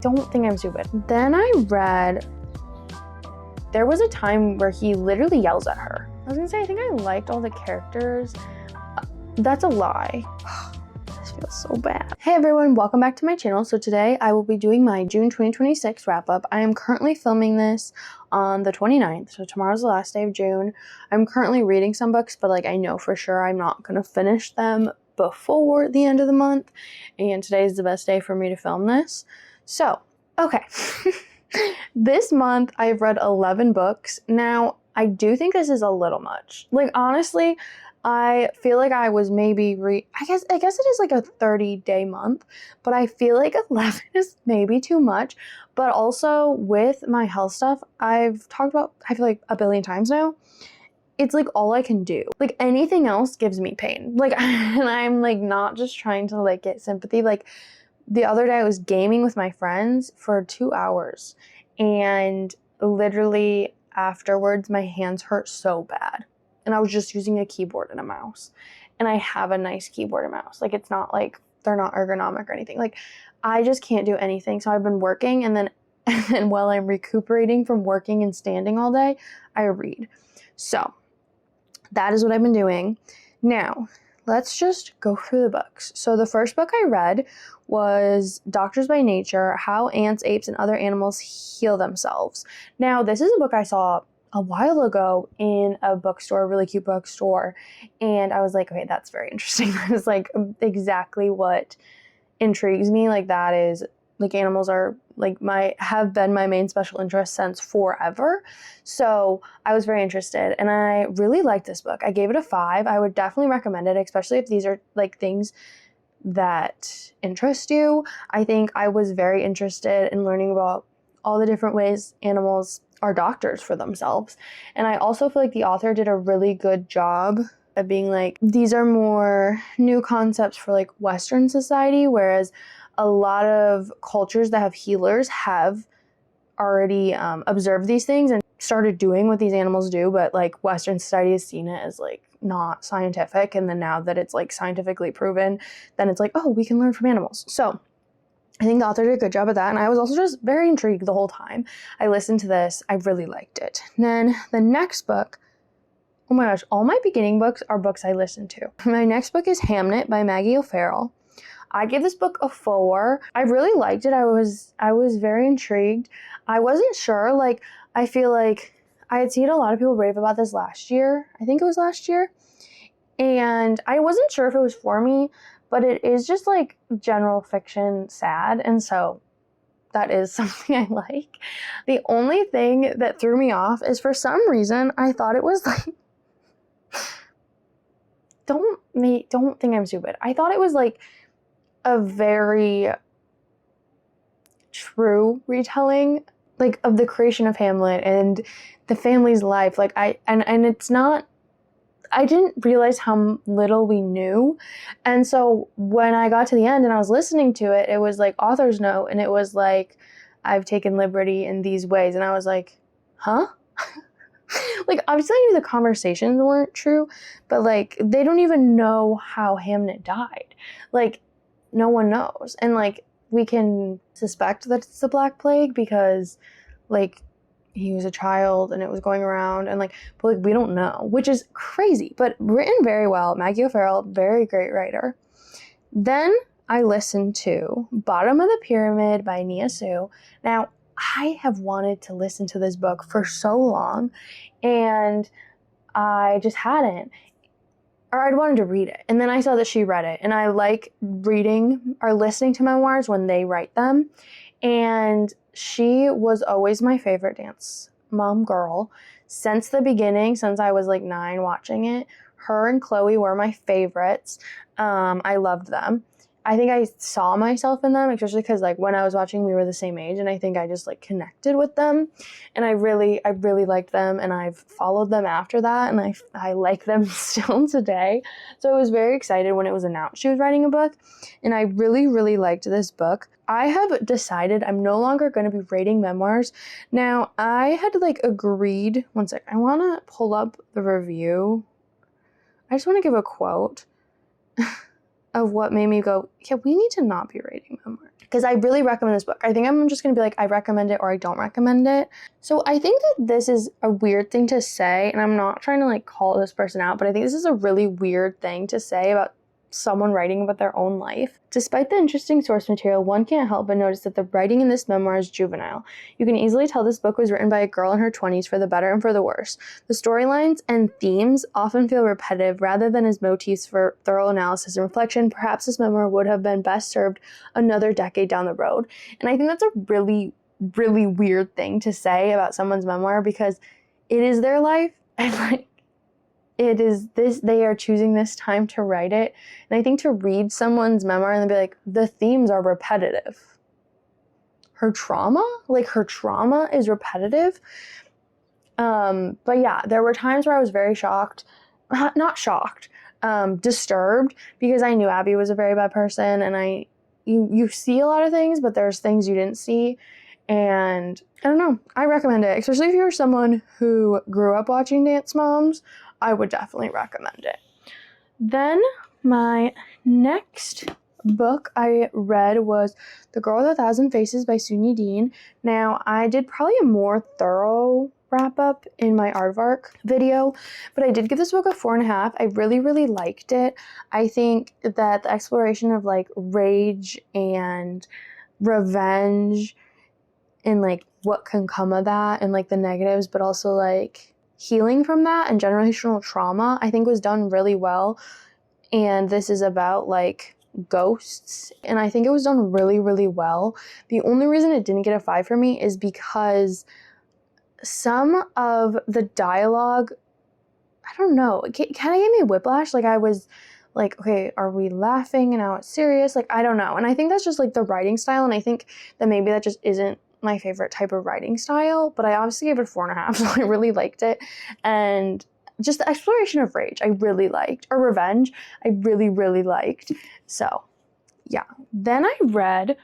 Don't think I'm stupid. Then I read, there was a time where he literally yells at her. I was gonna say, I think I liked all the characters. That's a lie. This feels so bad. Hey everyone, welcome back to my channel. So today I will be doing my June 2026 wrap up. I am currently filming this on the 29th, so tomorrow's the last day of June. I'm currently reading some books, but like I know for sure I'm not gonna finish them before the end of the month, and today is the best day for me to film this. So, okay. This month I've read 11 books. Now, I do think this is a little much. Like, honestly, I feel like I was maybe I guess it is like a 30-day month, but I feel like 11 is maybe too much. But also with my health stuff, I've talked about, I feel like a billion times now, it's like all I can do. Like anything else gives me pain. Like, and I'm like not just trying to like get sympathy. Like the other day I was gaming with my friends for 2 hours, and literally afterwards my hands hurt so bad. And I was just using a keyboard and a mouse. And I have a nice keyboard and mouse. Like, it's not like they're not ergonomic or anything. Like, I just can't do anything. So I've been working, and then while I'm recuperating from working and standing all day, I read. So that is what I've been doing. Now, let's just go through the books. So the first book I read was Doctors by Nature: How Ants, Apes, and Other Animals Heal Themselves. Now, this is a book I saw a while ago in a bookstore, a really cute bookstore, and I was like, okay, that's very interesting. That is like exactly what intrigues me. Like, that is like, animals are like have been my main special interest since forever. So I was very interested, and I really liked this book. I gave it a 5. I would definitely recommend it, especially if these are like things that interest you. I think I was very interested in learning about all the different ways animals are doctors for themselves. And I also feel like the author did a really good job of being like, these are more new concepts for like Western society, whereas a lot of cultures that have healers have already observed these things and started doing what these animals do, but like Western society has seen it as like not scientific. And then now that it's like scientifically proven, then it's like, oh, we can learn from animals. So I think the author did a good job of that, and I was also just very intrigued the whole time I listened to this. I really liked it. And then the next book, oh my gosh, all my beginning books are books I listened to. My next book is Hamnet by Maggie O'Farrell. I gave this book a 4. I really liked it. I was very intrigued. I wasn't sure, like, I feel like I had seen a lot of people rave about this last year. I think it was last year. And I wasn't sure if it was for me, but it is just like general fiction sad, and so that is something I like. The only thing that threw me off is, for some reason, I thought it was like, don't think I'm stupid. I thought it was like a very true retelling, like, of the creation of Hamlet and the family's life. Like, and it's not, I didn't realize how little we knew. And so when I got to the end and I was listening to it, it was like author's note, and it was like, I've taken liberty in these ways. And I was like, huh? Like, obviously I knew the conversations weren't true, but like, they don't even know how Hamnet died. Like, no one knows. And like, we can suspect that it's the Black Plague because like, he was a child and it was going around, and like, but like, we don't know, which is crazy, but written very well. Maggie O'Farrell, very great writer. Then I listened to Bottom of the Pyramid by Nia Sue. Now, I have wanted to listen to this book for so long, and I just hadn't, or I'd wanted to read it. And then I saw that she read it, and I like reading or listening to memoirs when they write them. And she was always my favorite dance mom girl since the beginning, since I was like 9 watching it. Her and Chloe were my favorites. I loved them. I think I saw myself in them, especially because like when I was watching, we were the same age, and I think I just like connected with them, and I really liked them, and I've followed them after that, and I like them still today. So I was very excited when it was announced she was writing a book, and I really liked this book. I have decided I'm no longer going to be rating memoirs. Now, I had like agreed, one sec, I want to pull up the review. I just want to give a quote of what made me go, yeah, we need to not be rating memoirs. because I really recommend this book. I think I'm just going to be like, I recommend it or I don't recommend it. So I think that this is a weird thing to say, and I'm not trying to like call this person out, but I think this is a really weird thing to say about someone writing about their own life. Despite the interesting source material, one can't help but notice that the writing in this memoir is juvenile. You can easily tell this book was written by a girl in her 20s for the better and for the worse. The storylines and themes often feel repetitive rather than as motifs for thorough analysis and reflection. Perhaps this memoir would have been best served another decade down the road. And I think that's a really, really weird thing to say about someone's memoir, because it is their life, and like, it is this, they are choosing this time to write it. And I think to read someone's memoir and be like, the themes are repetitive. Her trauma is repetitive. But yeah, there were times where I was very shocked, not shocked, disturbed, because I knew Abby was a very bad person, and you see a lot of things, but there's things you didn't see. And I don't know, I recommend it, especially if you're someone who grew up watching Dance Moms. I would definitely recommend it. Then my next book I read was The Girl with a Thousand Faces by Sunyi Dean. Now, I did probably a more thorough wrap up in my aardvark video, but I did give this book a 4.5. I really, really liked it. I think that the exploration of like rage and revenge and like what can come of that and like the negatives, but also like healing from that and generational trauma, I think was done really well. And this is about like ghosts, and I think it was done really, really well. The only reason it didn't get a 5 for me is because some of the dialogue, I don't know, it kind of gave me whiplash. Like I was like, okay, are we laughing and now it's serious? Like, I don't know. And I think that's just like the writing style, and I think that maybe that just isn't my favorite type of writing style, but I obviously gave it a 4.5, so I really liked it. And just the exploration of rage, I really liked, or revenge, I really, really liked. So yeah. Then I read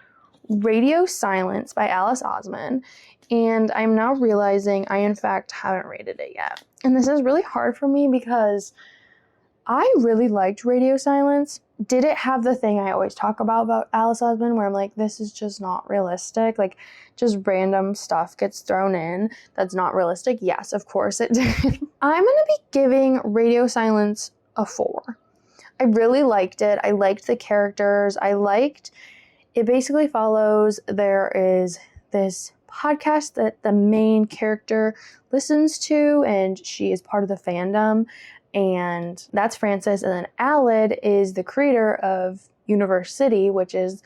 Radio Silence by Alice Osman, and I'm now realizing I in fact haven't rated it yet. And this is really hard for me because I really liked Radio Silence. Did it have the thing I always talk about Alice Osman, where I'm like, this is just not realistic? Like, just random stuff gets thrown in that's not realistic? Yes, of course it did. I'm going to be giving Radio Silence a 4. I really liked it. I liked the characters. It basically follows, there is this podcast that the main character listens to, and she is part of the fandom. And that's Frances. And then Aled is the creator of Universe City, which is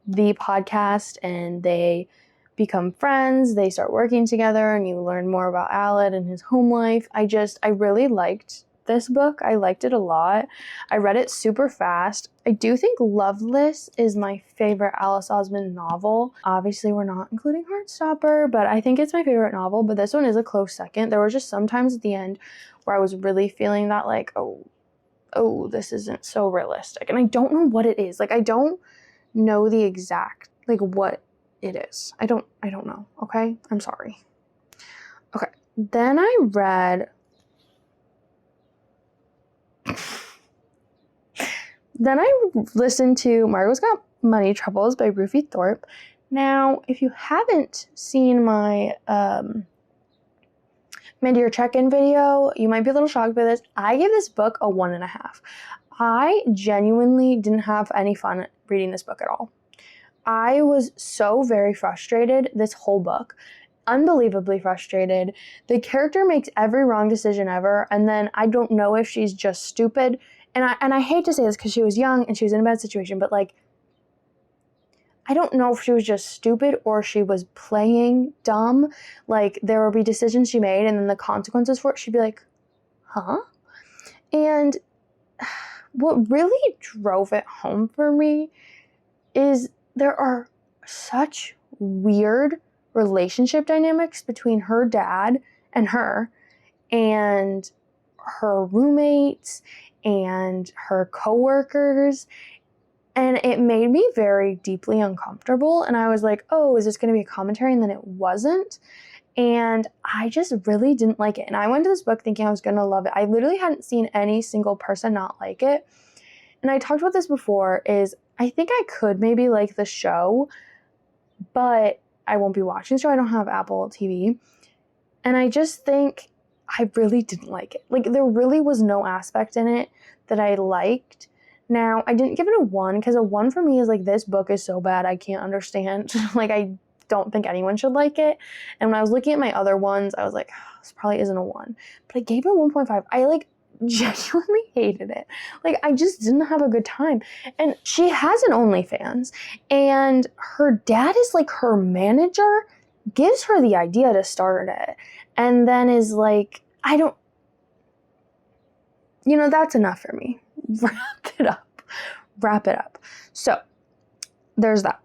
the podcast, and they become friends. They start working together, and you learn more about Aled and his home life. I really liked this book. I liked it a lot. I read it super fast. I do think Loveless is my favorite Alice Osman novel. Obviously, we're not including Heartstopper, but I think it's my favorite novel. But this one is a close second. There were just some times at the end where I was really feeling that like, oh, this isn't so realistic. And I don't know what it is. Like, I don't know the exact, like, what it is. I don't know. Okay? I'm sorry. Okay. Then I read... Then I listened to Margot's Got Money Troubles by Ruthie Thorpe. Now, if you haven't seen my mid-year check-in video, you might be a little shocked by this. I gave this book a 1.5. I genuinely didn't have any fun reading this book at all. I was so very frustrated this whole book. Unbelievably frustrated. The character makes every wrong decision ever, and then I don't know if she's just stupid. And I hate to say this because she was young and she was in a bad situation, but like, I don't know if she was just stupid or she was playing dumb. Like, there would be decisions she made, and then the consequences for it, she'd be like, huh? And what really drove it home for me is there are such weird relationship dynamics between her dad and her roommates and her coworkers, and it made me very deeply uncomfortable. And I was like, oh, is this going to be a commentary? And then it wasn't, and I just really didn't like it. And I went to this book thinking I was going to love it. I literally hadn't seen any single person not like it, and I talked about this before, is I think I could maybe like the show, but I won't be watching the show. I don't have Apple TV. And I just think I really didn't like it. Like, there really was no aspect in it that I liked. Now, I didn't give it a 1 because a 1 for me is like, this book is so bad I can't understand. Like, I don't think anyone should like it. And when I was looking at my other ones, I was like, oh, this probably isn't a 1. But I gave it a 1.5. I like genuinely hated it. Like, I just didn't have a good time. And she has an OnlyFans, and her dad is like her manager, gives her the idea to start it, and then is like, I don't, that's enough for me. Wrap it up. So there's that.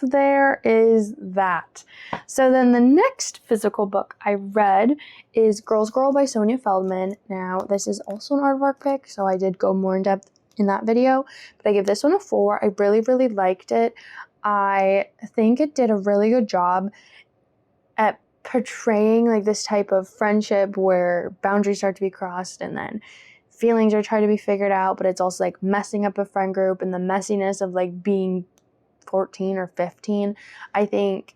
There is that. So then the next physical book I read is Girls Girl by Sonia Feldman. Now, this is also an aardvark pick, so I did go more in depth in that video, but I give this one a 4. I really, really liked it. I think it did a really good job at portraying like this type of friendship where boundaries start to be crossed and then feelings are trying to be figured out, but it's also like messing up a friend group and the messiness of like being 14 or 15, I think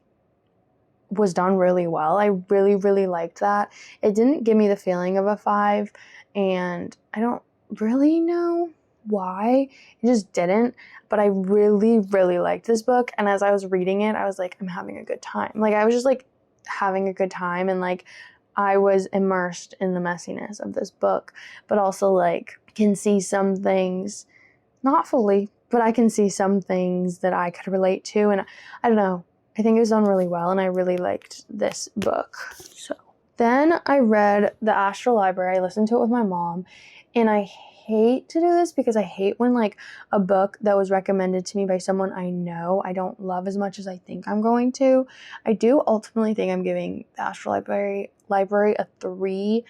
was done really well. I really, really liked that. It didn't give me the feeling of a 5, and I don't really know why. It just didn't, but I really, really liked this book, and as I was reading it, I was like, I'm having a good time. Like, I was just like having a good time, and like I was immersed in the messiness of this book, but also like can see some things, not fully, but I can see some things that I could relate to, and I don't know. I think it was done really well, and I really liked this book. So then I read The Astral Library. I listened to it with my mom, and I hate to do this because I hate when like a book that was recommended to me by someone I know I don't love as much as I think I'm going to. I do ultimately think I'm giving The Astral Library a 3.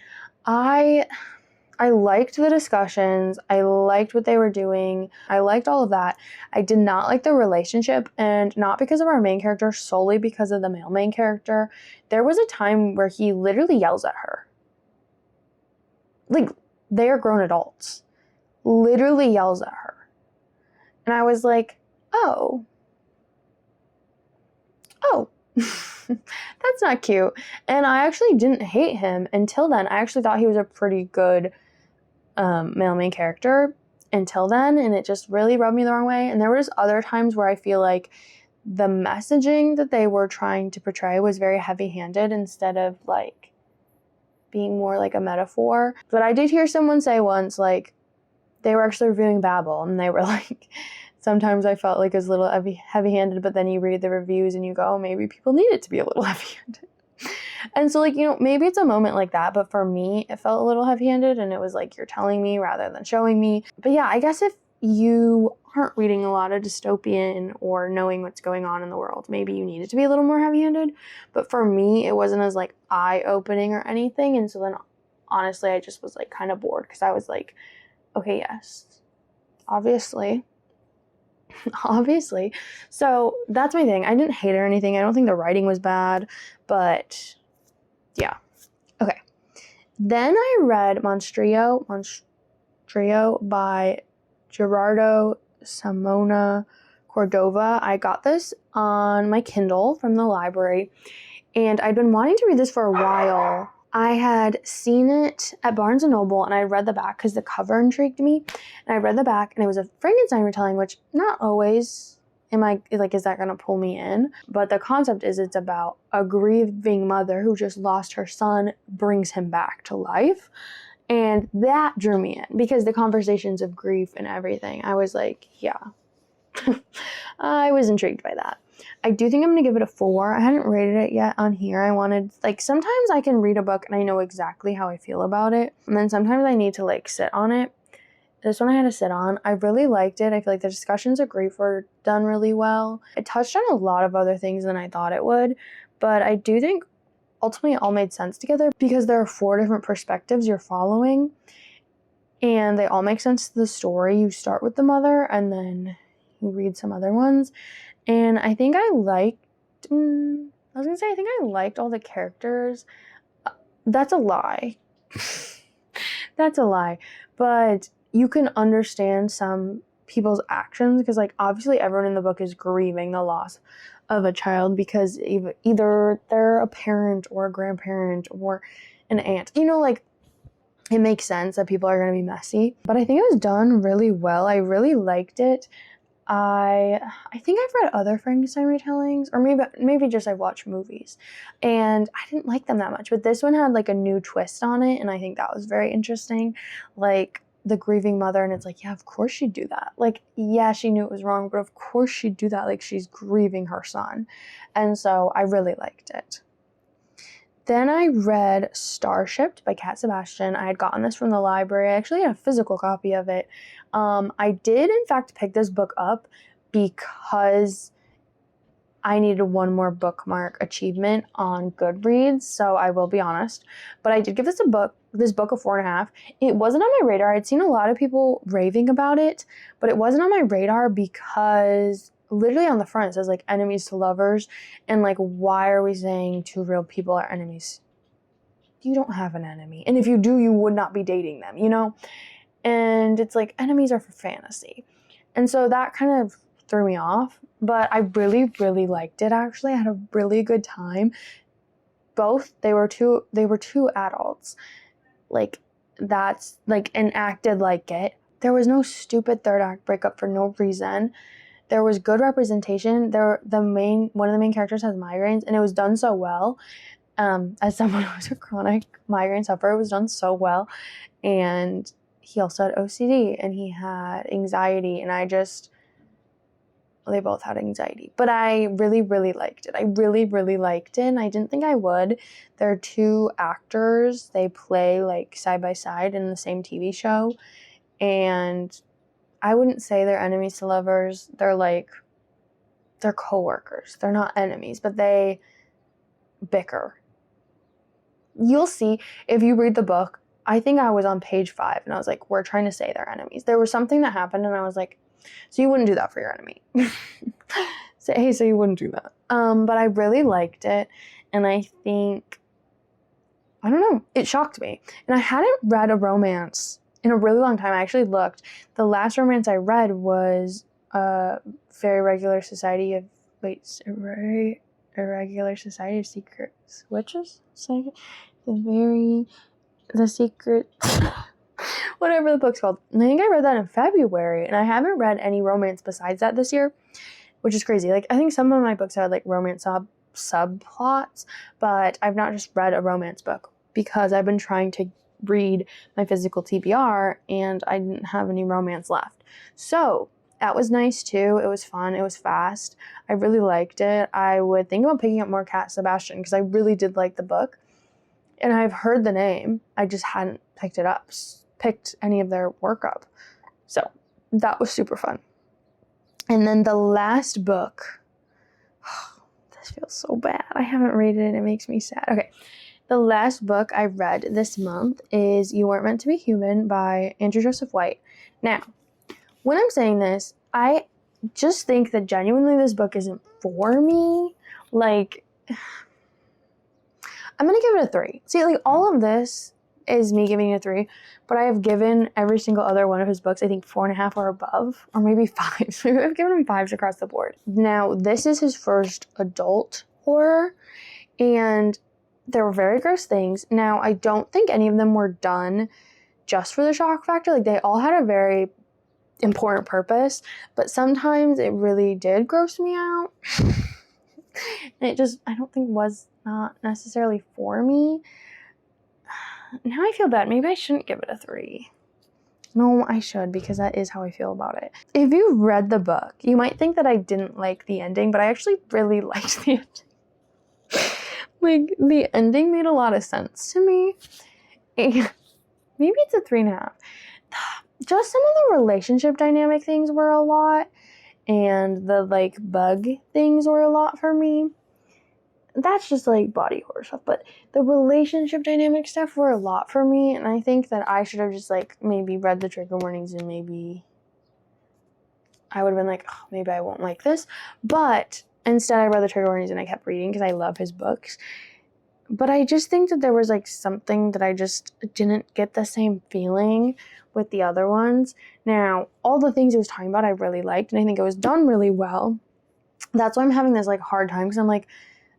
I liked the discussions. I liked what they were doing. I liked all of that. I did not like the relationship, and not because of our main character, solely because of the male main character. There was a time where he literally yells at her. Like, they are grown adults. Literally yells at her. And I was like, oh. That's not cute. And I actually didn't hate him until then. I actually thought he was a pretty good male main character until then, and it just really rubbed me the wrong way. And there were just other times where I feel like the messaging that they were trying to portray was very heavy-handed instead of like being more like a metaphor. But I did hear someone say once, like, they were actually reviewing Babel, and they were like, sometimes I felt like it was a little heavy-handed, but then you read the reviews and you go, oh, maybe people need it to be a little heavy-handed. And so, like, maybe it's a moment like that, but for me, it felt a little heavy-handed, and it was like, you're telling me rather than showing me. But yeah, I guess if you aren't reading a lot of dystopian or knowing what's going on in the world, maybe you need it to be a little more heavy-handed. But for me, it wasn't as, like, eye-opening or anything, and so then, honestly, I just was, like, kind of bored, because I was like, okay, yes, obviously. So that's my thing. I didn't hate it or anything. I don't think the writing was bad, but yeah. Okay. Then I read Monstrio by Gerardo Simona Cordova. I got this on my Kindle from the library, and I'd been wanting to read this for a while. I had seen it at Barnes & Noble, and I read the back because the cover intrigued me, and I read the back, and it was a Frankenstein retelling, which not always is that going to pull me in? But the concept is it's about a grieving mother who just lost her son, brings him back to life, and that drew me in because the conversations of grief and everything, I was like, yeah. I was intrigued by that. I do think I'm going to give it a 4. I hadn't rated it yet on here. I wanted, like, sometimes I can read a book and I know exactly how I feel about it. And then sometimes I need to, like, sit on it. This one I had to sit on. I really liked it. I feel like the discussions of grief were done really well. It touched on a lot of other things than I thought it would. But I do think ultimately it all made sense together because there are 4 different perspectives you're following. And they all make sense to the story. You start with the mother and then you read some other ones. And I think I liked all the characters. That's a lie. That's a lie. But you can understand some people's actions, because like obviously everyone in the book is grieving the loss of a child, because either they're a parent or a grandparent or an aunt, like it makes sense that people are going to be messy. But I think it was done really well. I really liked it. I think I've read other Frankenstein retellings, or maybe just I've watched movies, and I didn't like them that much. But this one had like a new twist on it, and I think that was very interesting. Like the grieving mother, and it's like, yeah, of course she'd do that. Like, yeah, she knew it was wrong, but of course she'd do that. Like, she's grieving her son. And so I really liked it. Then I read Starshipped by Cat Sebastian. I had gotten this from the library. I actually had a physical copy of it. I did, in fact, pick this book up because I needed one more bookmark achievement on Goodreads, so I will be honest. But I did give this book a 4.5. It wasn't on my radar. I'd seen a lot of people raving about it, but it wasn't on my radar because literally on the front it says like enemies to lovers, and like, why are we saying two real people are enemies? You don't have an enemy, and if you do, you would not be dating them, and it's like enemies are for fantasy. And so that kind of threw me off, but I really, really liked it. Actually, I had a really good time. They were two adults, like that's like, and acted like it. There was no stupid third act breakup for no reason. There was good representation. One of the main characters has migraines, and it was done so well. As someone who's a chronic migraine sufferer, it was done so well. And he also had OCD, and he had anxiety, and they both had anxiety. But I really, really liked it. I really, really liked it, and I didn't think I would. There are two actors. They play like side by side in the same TV show, and I wouldn't say they're enemies to lovers. They're coworkers. They're not enemies, but they bicker. You'll see if you read the book. I think I was on page 5, and I was like, we're trying to say they're enemies. There was something that happened, and I was like, so you wouldn't do that for your enemy. So you wouldn't do that. But I really liked it, and I think, I don't know, it shocked me. And I hadn't read a romance in a really long time. I actually looked. The last romance I read was Irregular Society of Secret Witches? The Secret... whatever the book's called. And I think I read that in February, and I haven't read any romance besides that this year, which is crazy. Like, I think some of my books had like romance subplots, but I've not just read a romance book because I've been trying to read my physical TBR, and I didn't have any romance left. So that was nice too. It was fun. It was fast. I really liked it. I would think about picking up more Cat Sebastian because I really did like the book, and I've heard the name. I just hadn't picked any of their work up. So that was super fun. And then the last book, this feels so bad. I haven't rated it. It makes me sad. Okay. The last book I read this month is You Weren't Meant to Be Human by Andrew Joseph White. Now, when I'm saying this, I just think that genuinely this book isn't for me. Like, I'm going to give it a 3. See, like, all of this is me giving it a 3, but I have given every single other one of his books, I think 4.5 or above, or maybe 5. Maybe I've given him 5s across the board. Now, this is his first adult horror, and there were very gross things. Now, I don't think any of them were done just for the shock factor. Like, they all had a very important purpose, but sometimes it really did gross me out. And it just, I don't think was not necessarily for me. Now I feel bad. Maybe I shouldn't give it a 3. No, I should, because that is how I feel about it. If you read the book, you might think that I didn't like the ending, but I actually really liked the ending. Like, the ending made a lot of sense to me. And maybe it's a 3.5. Just some of the relationship dynamic things were a lot, and the, like, bug things were a lot for me. That's just, like, body horror stuff, but the relationship dynamic stuff were a lot for me, and I think that I should have just, like, maybe read the trigger warnings, and maybe I would have been like, oh, maybe I won't like this, but instead I read the trigger warnings and I kept reading because I love his books. But I just think that there was like something that I just didn't get the same feeling with the other ones. Now, all the things he was talking about I really liked, and I think it was done really well. That's why I'm having this like hard time, because I'm like,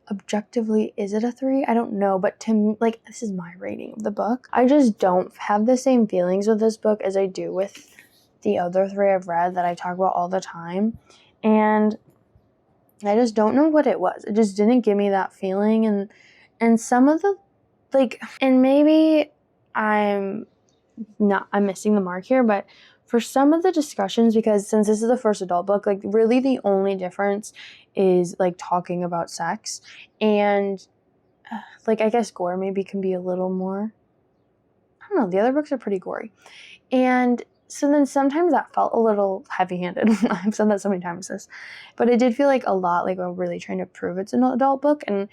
objectively, is it a 3? I don't know, but to me, like, this is my rating of the book. I just don't have the same feelings with this book as I do with the other 3 I've read that I talk about all the time. And I just don't know what it was. It just didn't give me that feeling. And some of the, like, and maybe I'm missing the mark here, but for some of the discussions, because since this is the first adult book, like, really the only difference is like talking about sex, and like, I guess gore maybe can be a little more, I don't know, the other books are pretty gory. And so then sometimes that felt a little heavy-handed. I've said that so many times but it did feel like a lot like we're really trying to prove it's an adult book. And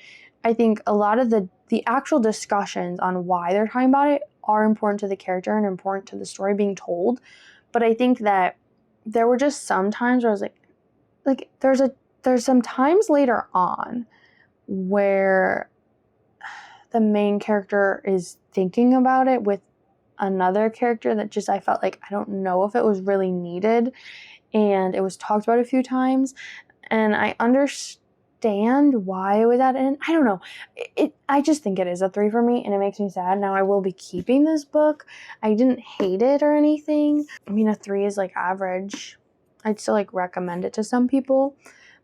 I think a lot of the actual discussions on why they're talking about it are important to the character and important to the story being told. But I think that there were just some times where I was like there's some times later on where the main character is thinking about it with another character that just, I felt like, I don't know if it was really needed, and it was talked about a few times, and I understand why it was at an, I don't know, I just think it is a 3 for me, and it makes me sad. Now, I will be keeping this book. I didn't hate it or anything. I mean, a 3 is like average. I'd still like recommend it to some people,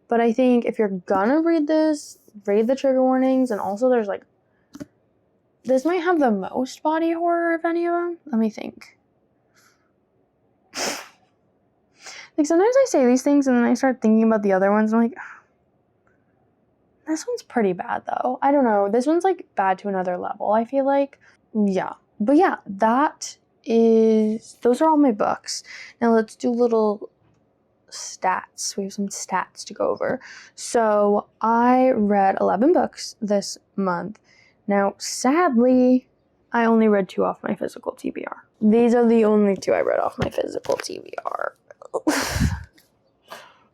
but I think if you're gonna read this, read the trigger warnings. And also there's like, this might have the most body horror of any of them. Let me think. Like, sometimes I say these things and then I start thinking about the other ones, and I'm like, this one's pretty bad though. I don't know. This one's like bad to another level, I feel like. Yeah. But yeah, those are all my books. Now let's do little stats. We have some stats to go over. So I read 11 books this month. Now, sadly, I only read 2 off my physical TBR. These are the only 2 I read off my physical TBR.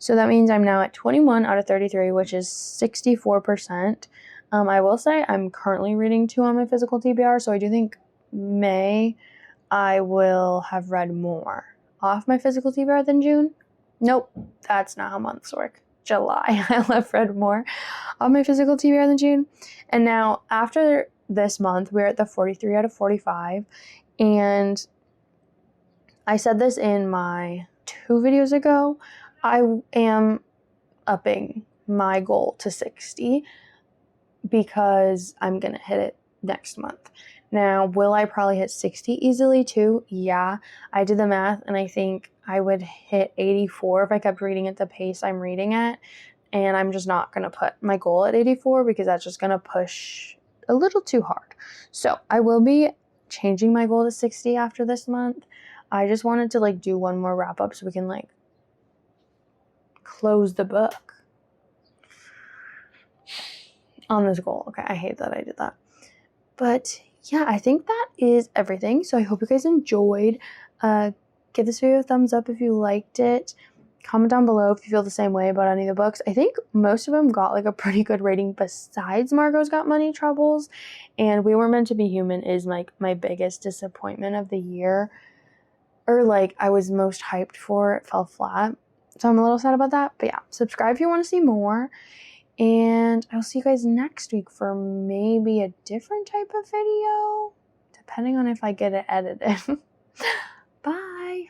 So that means I'm now at 21 out of 33, which is 64%. I will say I'm currently reading 2 on my physical TBR, so I do think May I will have read more off my physical TBR than June. Nope, that's not how months work. July, I'll have read more on my physical TBR than June. And now, after this month, we're at the 43 out of 45. And I said this in my 2 videos ago. I am upping my goal to 60 because I'm going to hit it next month. Now, will I probably hit 60 easily too? Yeah, I did the math, and I think I would hit 84 if I kept reading at the pace I'm reading at. And I'm just not going to put my goal at 84 because that's just going to push a little too hard. So I will be changing my goal to 60 after this month. I just wanted to like do one more wrap up so we can like close the book on this goal. Okay, I hate that I did that. But yeah, I think that is everything. So I hope you guys enjoyed. Give this video a thumbs up if you liked it. Comment down below if you feel the same way about any of the books. I think most of them got like a pretty good rating besides Margot's Got Money Troubles. And We Were Meant to Be Human is like my biggest disappointment of the year. Or like I was most hyped for. It fell flat. So I'm a little sad about that. But yeah, subscribe if you want to see more. And I'll see you guys next week for maybe a different type of video, depending on if I get it edited. Bye.